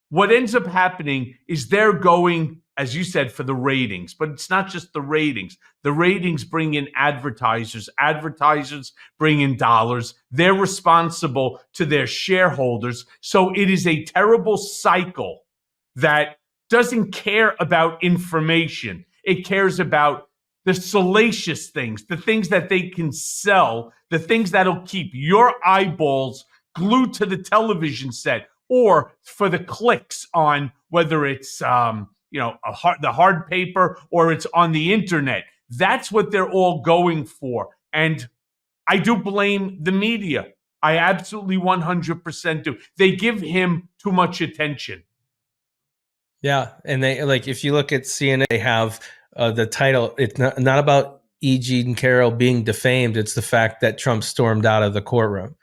what ends up happening is they're going, as you said, for the ratings. But it's not just the ratings. The ratings bring in advertisers. Advertisers bring in dollars. They're responsible to their shareholders. So it is a terrible cycle that doesn't care about information. It cares about the salacious things, the things that they can sell, the things that'll keep your eyeballs glued to the television set, or for the clicks on whether it's the hard paper or it's on the internet. That's what they're all going for. And I do blame the media. I absolutely 100% do. They give him too much attention. Yeah, and they like if you look at CNN, they have the title. It's not about E. Jean Carroll being defamed. It's the fact that Trump stormed out of the courtroom.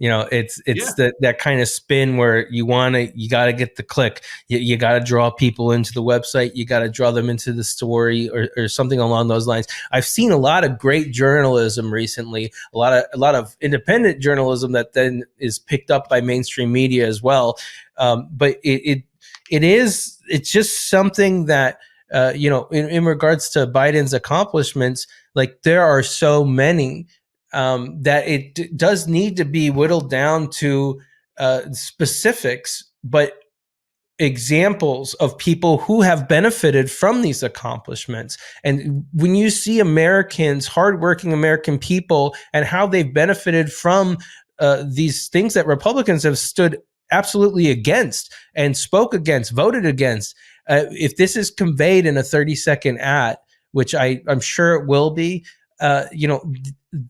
It's Yeah. that kind of spin where you got to get the click. You got to draw people into the website. You got to draw them into the story or something along those lines. I've seen a lot of great journalism recently. A lot of independent journalism that then is picked up by mainstream media as well. But it's just something that in regards to Biden's accomplishments, like there are so many that it does need to be whittled down to specifics, but examples of people who have benefited from these accomplishments. And when you see Americans, hardworking American people, and how they've benefited from these things that Republicans have stood absolutely against and spoke against, voted against, if this is conveyed in a 30-second ad, which I'm sure it will be,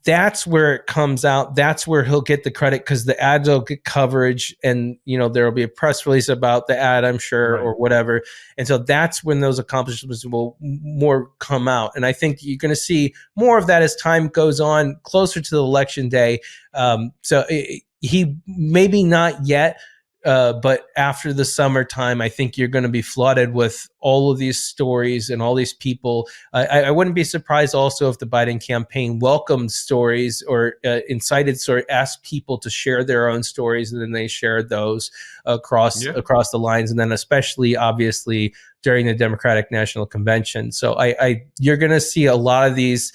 that's where it comes out. That's where he'll get the credit because the ads will get coverage and, there will be a press release about the ad, I'm sure, Right. or whatever. And so that's when those accomplishments will more come out. And I think you're going to see more of that as time goes on closer to the election day. He maybe not yet, but after the summertime, I think you're going to be flooded with all of these stories and all these people. I wouldn't be surprised also if the Biden campaign welcomed stories or incited stories, asked people to share their own stories, and then they shared those across the lines, and then especially, obviously, during the Democratic National Convention. So you're going to see a lot of these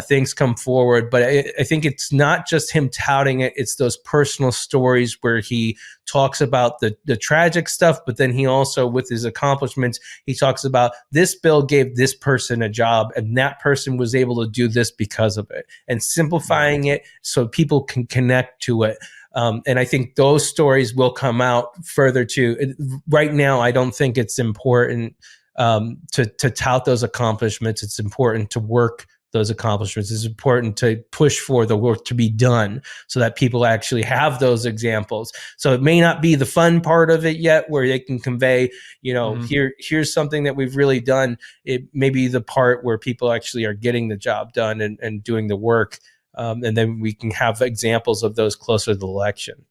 things come forward, but I think it's not just him touting it. It's those personal stories where he talks about the tragic stuff, but then he also, with his accomplishments, he talks about this bill gave this person a job and that person was able to do this because of it, and simplifying it so people can connect to it. And I think those stories will come out further too. Right now, I don't think it's important to tout those accomplishments. It's important to work those accomplishments. It's important to push for the work to be done so that people actually have those examples. So it may not be the fun part of it yet where they can convey, here's something that we've really done. It may be the part where people actually are getting the job done and doing the work. And then we can have examples of those closer to the election.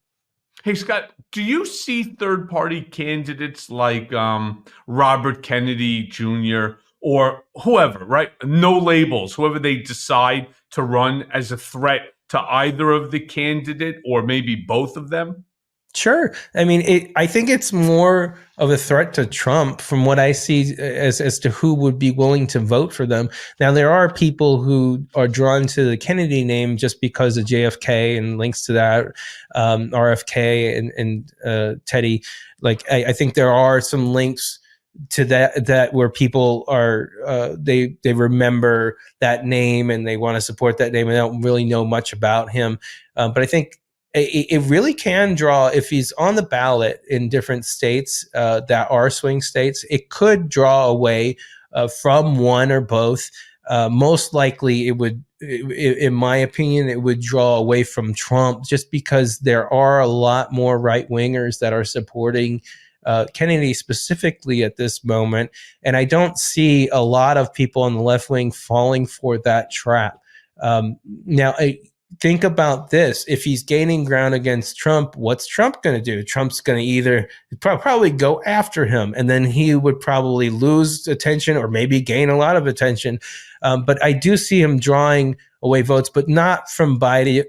Hey, Scott, do you see third-party candidates like Robert Kennedy Jr. or whoever, right? No labels, whoever they decide to run as a threat to either of the candidate or maybe both of them? Sure. I mean, I think it's more of a threat to Trump from what I see as to who would be willing to vote for them. Now, there are people who are drawn to the Kennedy name just because of JFK and links to that, RFK and Teddy. Like, I think there are some links to that where people are they remember that name and they want to support that name and they don't really know much about him. But I think it really can draw, if he's on the ballot in different states that are swing states, it could draw away from one or both. Most likely it would, in my opinion, it would draw away from Trump just because there are a lot more right wingers that are supporting Kennedy specifically at this moment. And I don't see a lot of people on the left wing falling for that trap. Now, think about this. If he's gaining ground against Trump, what's Trump going to do? Trump's going to either probably go after him, and then he would probably lose attention or maybe gain a lot of attention. But I do see him drawing away votes, but not from Biden,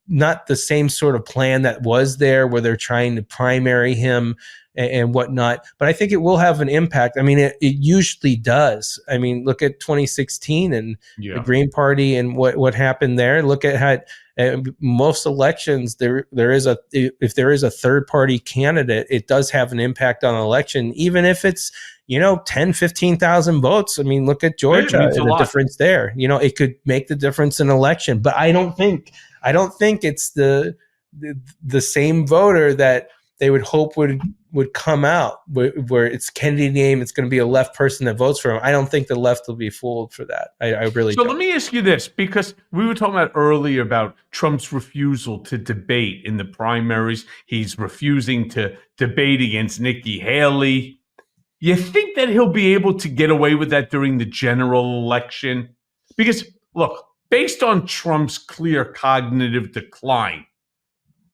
not the same sort of plan that was there where they're trying to primary him and whatnot. But I think it will have an impact. I mean, it usually does. I mean, look at 2016 and the Green Party and what happened there. Look at how most elections if there is a third party candidate, it does have an impact on an election, even if it's 10,000-15,000 votes. I mean, look at Georgia and the difference there. It could make the difference in an election. But I don't think it's the same voter that they would hope would would come out where it's Kennedy name, it's going to be a left person that votes for him. I don't think the left will be fooled for that. I really So don't. let me ask you this, because we were talking about earlier about Trump's refusal to debate in the primaries. He's refusing to debate against Nikki Haley. You think that he'll be able to get away with that during the general election? Because, look, based on Trump's clear cognitive decline,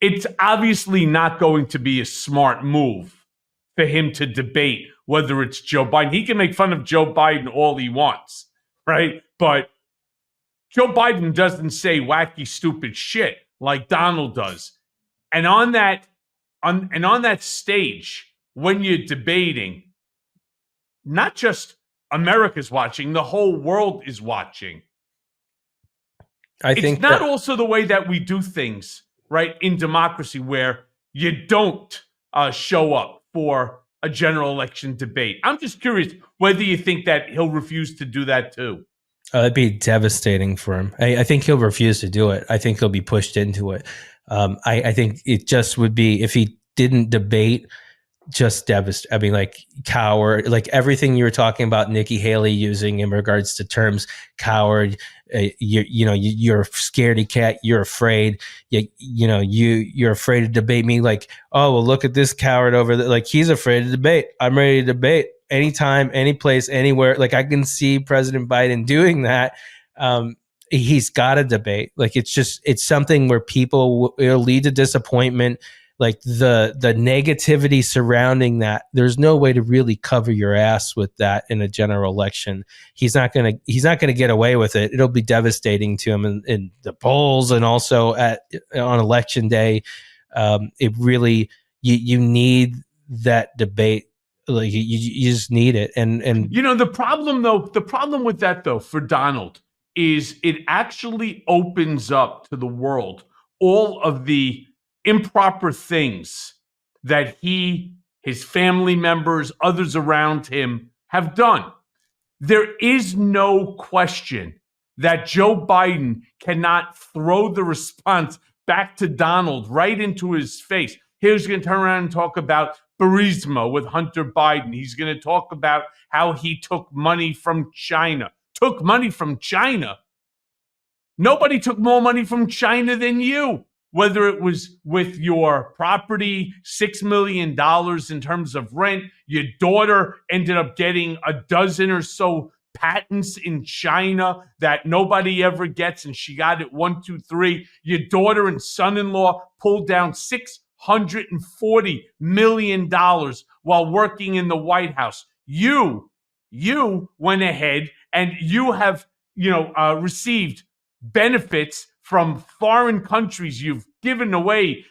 it's obviously not going to be a smart move for him to debate whether it's Joe Biden. He can make fun of Joe Biden all he wants, right? But Joe Biden doesn't say wacky, stupid shit like Donald does. And on that stage, when you're debating, not just America's watching, the whole world is watching. It's not also the way that we do things, right, in democracy, where you don't show up for a general election debate. I'm just curious whether you think that he'll refuse to do that too. It'd be devastating for him. I think he'll refuse to do it. I think he'll be pushed into it. I think it just would be, if he didn't debate, just devastating. I mean, like coward, like everything you were talking about Nikki Haley using in regards to terms, coward, you're scaredy cat, you're afraid, you're afraid to debate me. Like, oh, well, look at this coward over there. Like, he's afraid to debate. I'm ready to debate anytime, any place, anywhere. Like, I can see President Biden doing that. He's got to debate. Like, it's something where it'll lead to disappointment. Like the negativity surrounding that, there's no way to really cover your ass with that in a general election. He's not gonna get away with it. It'll be devastating to him in the polls, and also on election day. It really, you need that debate. Like you just need it. And the problem with that though for Donald is it actually opens up to the world all of the improper things that he, his family members, others around him have done. There is no question that Joe Biden cannot throw the response back to Donald right into his face. He's going to turn around and talk about Burisma with Hunter Biden. He's going to talk about how he took money from China. Took money from China? Nobody took more money from China than you. Whether it was with your property, $6 million in terms of rent, your daughter ended up getting a dozen or so patents in China that nobody ever gets, and she got it 1, 2, 3. Your daughter and son-in-law pulled down $640 million while working in the White House. You went ahead and you have, received benefits from foreign countries. You've given away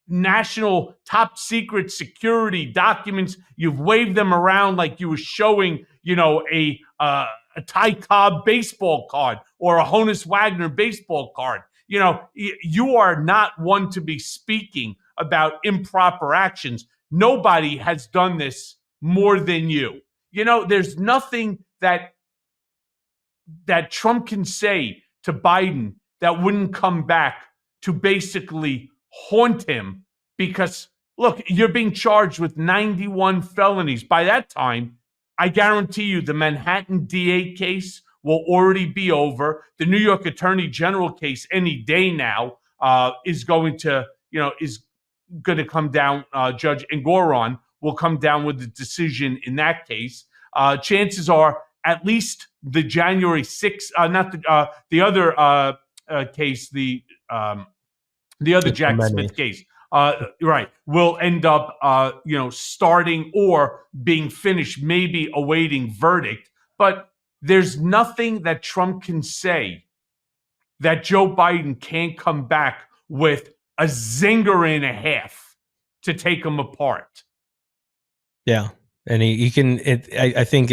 national top secret security documents. You've waved them around like you were showing, a Ty Cobb baseball card or a Honus Wagner baseball card. You are not one to be speaking about improper actions. Nobody has done this more than you. There's nothing that Trump can say to Biden that wouldn't come back to basically haunt him, because, look, you're being charged with 91 felonies. By that time, I guarantee you the Manhattan DA case will already be over. The New York Attorney General case any day now is going to come down. Judge Engoron will come down with the decision in that case. Chances are at least the January 6th, not the other case, the other Jack Smith case, right, will end up, starting or being finished, maybe awaiting verdict. But there's nothing that Trump can say that Joe Biden can't come back with a zinger and a half to take him apart. Yeah, and he can. I think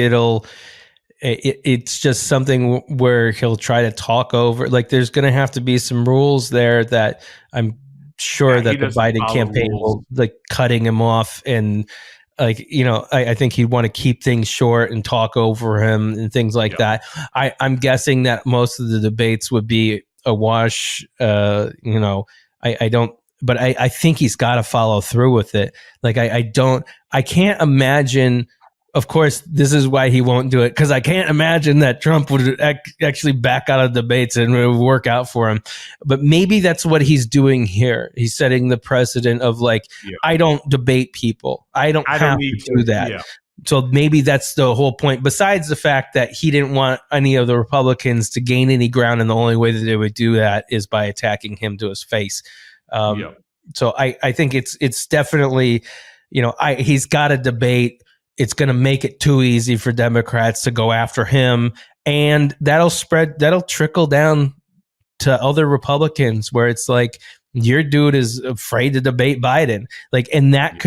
it's just something where he'll try to talk over. Like, there's going to have to be some rules there that I'm sure that the Biden campaign will, like, cutting him off, and I think he'd want to keep things short and talk over him and things like that. I'm guessing that most of the debates would be a wash. I don't but I think he's got to follow through with it. Like, I can't imagine. Of course, this is why he won't do it, because I can't imagine that Trump would actually back out of debates and it would work out for him. But maybe that's what he's doing here. He's setting the precedent of like, I don't debate people. I don't have to do that. Yeah. So maybe that's the whole point. Besides the fact that he didn't want any of the Republicans to gain any ground, and the only way that they would do that is by attacking him to his face. So I think it's definitely, he's got to debate. It's going to make it too easy for Democrats to go after him, and that'll trickle down to other Republicans, where it's like, your dude is afraid to debate Biden. Like, and that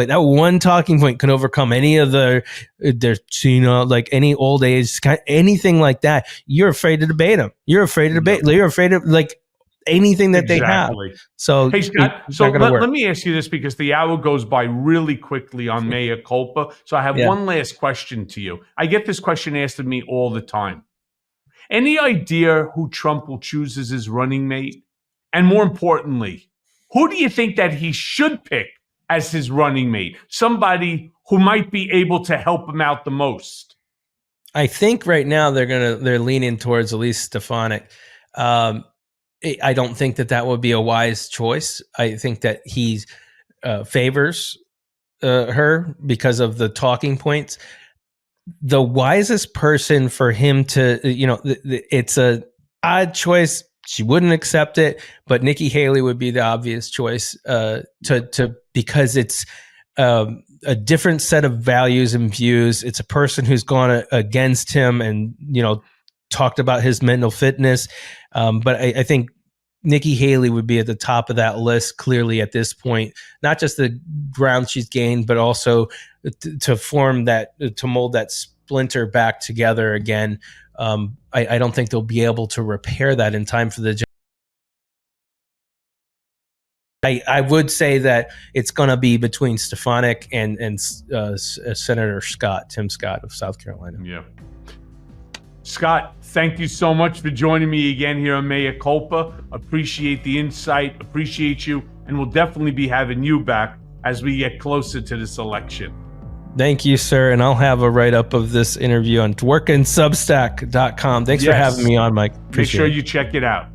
one talking point can overcome any of their like any old age, anything like that. You're afraid to debate him. You're afraid to debate. You're afraid of like anything that they have. So, hey, Scott, so let me ask you this, because the hour goes by really quickly on Mea Culpa. So I have one last question to you. I get this question asked of me all the time. Any idea who Trump will choose as his running mate? And more importantly, who do you think that he should pick as his running mate? Somebody who might be able to help him out the most. I think right now they're leaning towards Elise Stefanik. I don't think that would be a wise choice. I think that he favors her because of the talking points. The wisest person for him to, it's a odd choice. She wouldn't accept it, but Nikki Haley would be the obvious choice because it's a different set of values and views. It's a person who's gone against him and, talked about his mental fitness. But I think Nikki Haley would be at the top of that list clearly at this point, not just the ground she's gained, but also to mold that splinter back together again. I don't think they'll be able to repair that in time for the. I would say that it's going to be between Stefanik and Senator Tim Scott of South Carolina. Yeah. Scott, thank you so much for joining me again here on Mea Culpa. Appreciate the insight, appreciate you, and we'll definitely be having you back as we get closer to this election. Thank you, sir. And I'll have a write-up of this interview on dworkinsubstack.com. Thanks for having me on, Mike. Make sure you check it out.